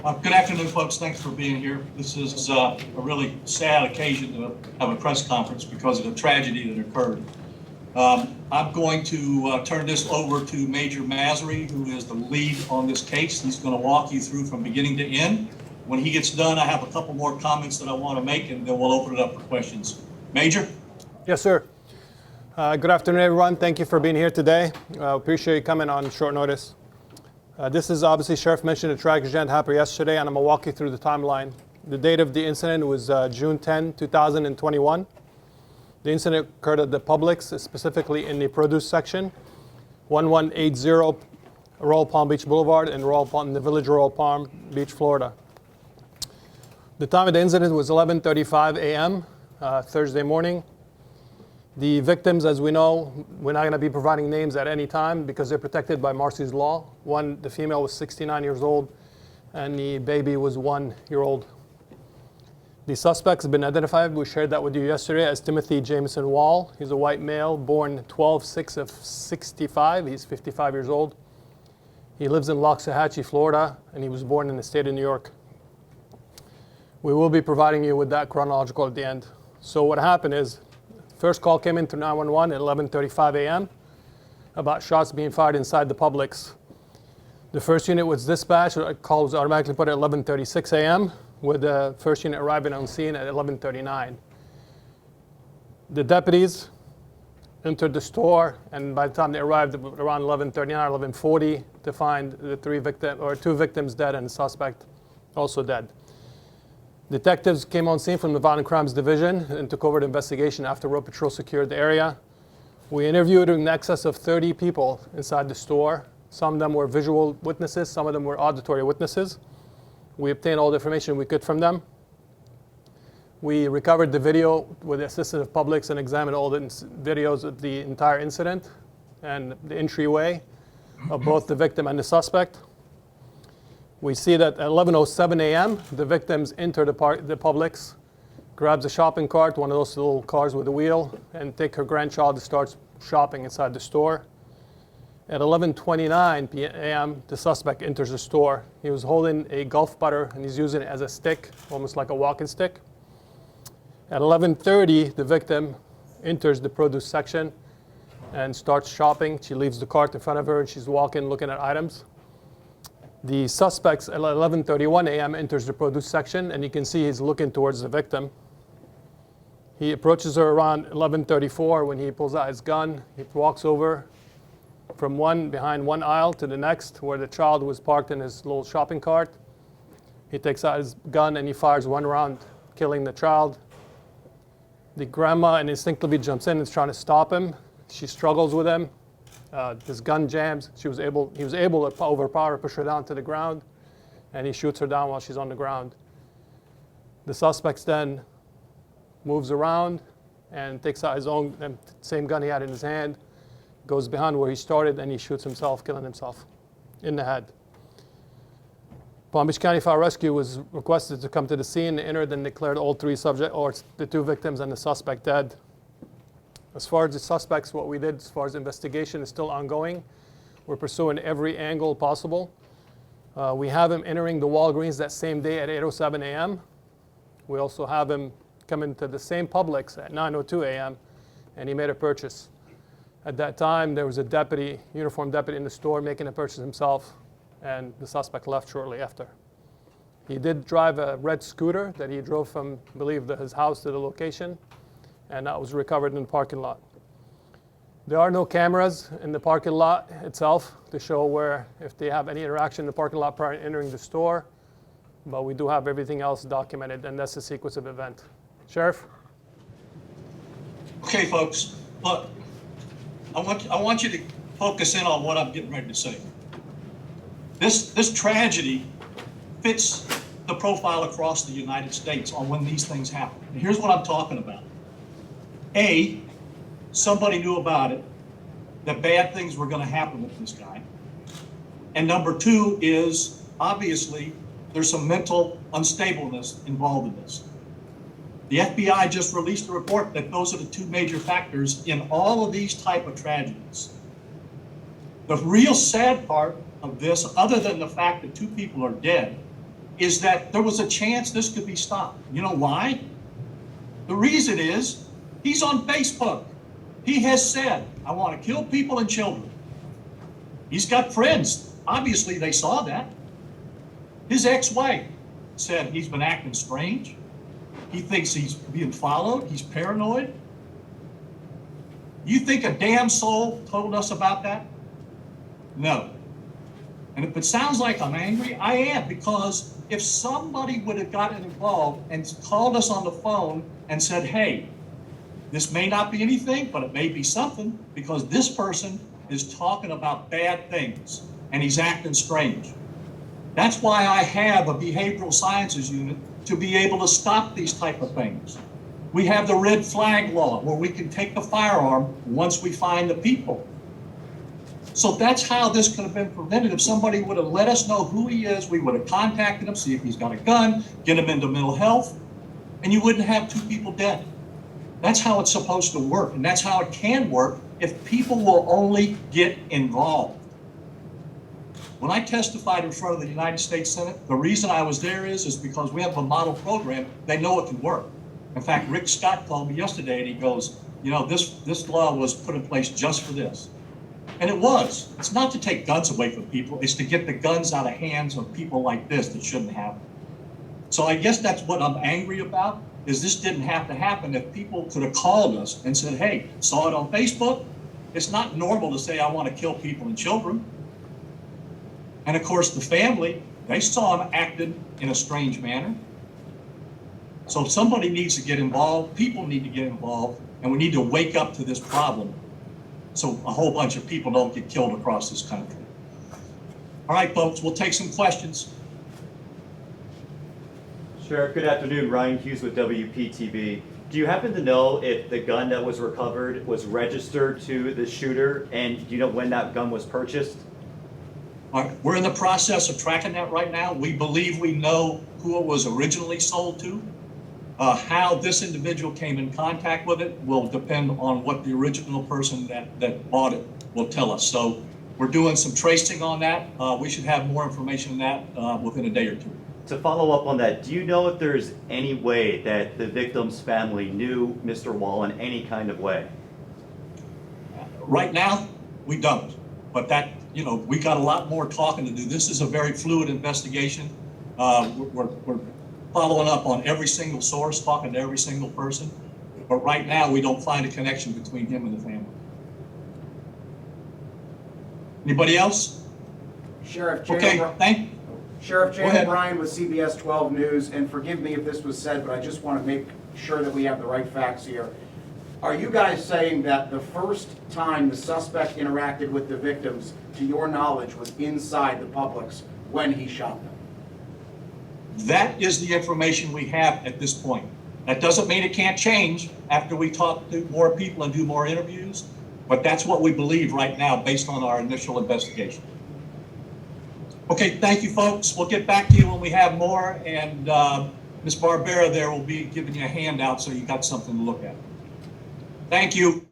Good afternoon, folks. Thanks for being here. This is a really sad occasion to have a press conference because of the tragedy that occurred. I'm going to turn this over to Major Masry, who is the lead on this case. He's going to walk you through from beginning to end. When he gets done, I have a couple more comments that I want to make, and then we'll open it up for questions. Major? Yes, sir. Good afternoon, everyone. Thank you for being here today. Appreciate you coming on short notice. This is obviously, Sheriff mentioned a tragic event happened yesterday, and I'm going to walk you through the timeline. The date of the incident was June 10, 2021. The incident occurred at the Publix, specifically in the produce section, 1180 Royal Palm Beach Boulevard in the village of Royal Palm Beach, Florida. The time of the incident was 11:35 a.m. Thursday morning. The victims, as we know, we're not going to be providing names at any time because they're protected by Marsy's Law. The female was 69 years old, and the baby was 1 year old. The suspects have been identified. We shared that with you yesterday as Timothy Jameson Wall. He's a white male, born 12/6 of 65. He's 55 years old. He lives in Loxahatchee, Florida, and he was born in the state of New York. We will be providing you with that chronological at the end. So what happened is, first call came in to 911 at 11:35 a.m. about shots being fired inside the Publix. The first unit was dispatched. A call was automatically put at 11:36 a.m. with the first unit arriving on scene at 11:39. The deputies entered the store, and by the time they arrived around 11:39, 11:40, to find the two victims dead and the suspect also dead. Detectives came on scene from the Violent Crimes Division and took over the investigation after Road Patrol secured the area. We interviewed in excess of 30 people inside the store. Some of them were visual witnesses, some of them were auditory witnesses. We obtained all the information we could from them. We recovered the video with the assistance of Publix and examined all the videos of the entire incident and the entryway of both the victim and the suspect. We see that at 11:07 a.m., the victims enter the Publix, grabs a shopping cart, one of those little cars with a wheel, and take her grandchild to start shopping inside the store. At 11:29 a.m., the suspect enters the store. He was holding a golf putter, and he's using it as a stick, almost like a walking stick. At 11:30, the victim enters the produce section and starts shopping. She leaves the cart in front of her, and she's walking, looking at items. The suspect at 11:31 a.m. enters the produce section, and you can see he's looking towards the victim. He approaches her around 11:34 when he pulls out his gun. He walks over from behind one aisle to the next where the child was parked in his little shopping cart. He takes out his gun and he fires one round, killing the child. The grandma instinctively jumps in and is trying to stop him. She struggles with him. His gun jams. He was able to overpower her, push her down to the ground, and he shoots her down while she's on the ground. The suspect then moves around and takes out his own same gun he had in his hand, goes behind where he started, and he shoots himself, killing himself in the head. Palm Beach County Fire Rescue was requested to come to the scene, entered, and declared all the two victims and the suspect dead. As far as the suspects, what we did as far as investigation is still ongoing. We're pursuing every angle possible. We have him entering the Walgreens that same day at 8:07 a.m. We also have him come into the same Publix at 9:02 a.m. and he made a purchase. At that time, there was a uniformed deputy in the store making a purchase himself, and the suspect left shortly after. He did drive a red scooter that he drove from, I believe, his house to the location, and that was recovered in the parking lot. There are no cameras in the parking lot itself to show if they have any interaction in the parking lot prior to entering the store, but we do have everything else documented, and that's the sequence of event. Sheriff? Okay, folks, look, I want you to focus in on what I'm getting ready to say. This tragedy fits the profile across the United States on when these things happen. And here's what I'm talking about. A, somebody knew about it, that bad things were going to happen with this guy. And number two is, obviously, there's some mental unstableness involved in this. The FBI just released a report that those are the two major factors in all of these type of tragedies. The real sad part of this, other than the fact that two people are dead, is that there was a chance this could be stopped. You know why? The reason is he's on Facebook. He has said, I want to kill people and children. He's got friends. Obviously, they saw that. His ex-wife said he's been acting strange. He thinks he's being followed. He's paranoid. You think a damn soul told us about that? No. And if it sounds like I'm angry, I am, because if somebody would have gotten involved and called us on the phone and said, hey, this may not be anything, but it may be something, because this person is talking about bad things and he's acting strange. That's why I have a behavioral sciences unit to be able to stop these type of things. We have the red flag law where we can take the firearm once we find the people. So that's how this could have been prevented. If somebody would have let us know who he is, we would have contacted him, see if he's got a gun, get him into mental health, and you wouldn't have 2 people dead. That's how it's supposed to work, and that's how it can work if people will only get involved. When I testified in front of the United States Senate, the reason I was there is because we have a model program. They know it can work. In fact, Rick Scott called me yesterday and he goes, you know, this law was put in place just for this. And it was. It's not to take guns away from people. It's to get the guns out of hands of people like this that shouldn't have them. So I guess that's what I'm angry about, is this didn't have to happen. If people could have called us and said, hey, saw it on Facebook. It's not normal to say I want to kill people and children. And of course, the family, they saw him acting in a strange manner. So somebody needs to get involved, people need to get involved, and we need to wake up to this problem so a whole bunch of people don't get killed across this country. All right, folks, we'll take some questions. Sheriff, good afternoon. Ryan Hughes with WPTV. Do you happen to know if the gun that was recovered was registered to the shooter, and do you know when that gun was purchased? All right, we're in the process of tracking that right now. We believe we know who it was originally sold to. How this individual came in contact with it will depend on what the original person that bought it will tell us. So we're doing some tracing on that. We should have more information on that within a day or two. To follow up on that, do you know if there's any way that the victim's family knew Mr. Wall in any kind of way? Right now, we don't. But that, you know, we got a lot more talking to do. This is a very fluid investigation. We're following up on every single source, talking to every single person. But right now, we don't find a connection between him and the family. Anybody else? Sheriff Jay Okay, Sheriff Go Jay ahead. O'Brien with CBS 12 News, and forgive me if this was said, but I just want to make sure that we have the right facts here. Are you guys saying that the first time the suspect interacted with the victims, to your knowledge, was inside the Publix when he shot them? that is the information we have at this point. That doesn't mean it can't change after we talk to more people and do more interviews, but that's what we believe right now based on our initial investigation. Okay, thank you, folks. We'll get back to you when we have more, and Ms. Barbera there will be giving you a handout so you got something to look at. Thank you.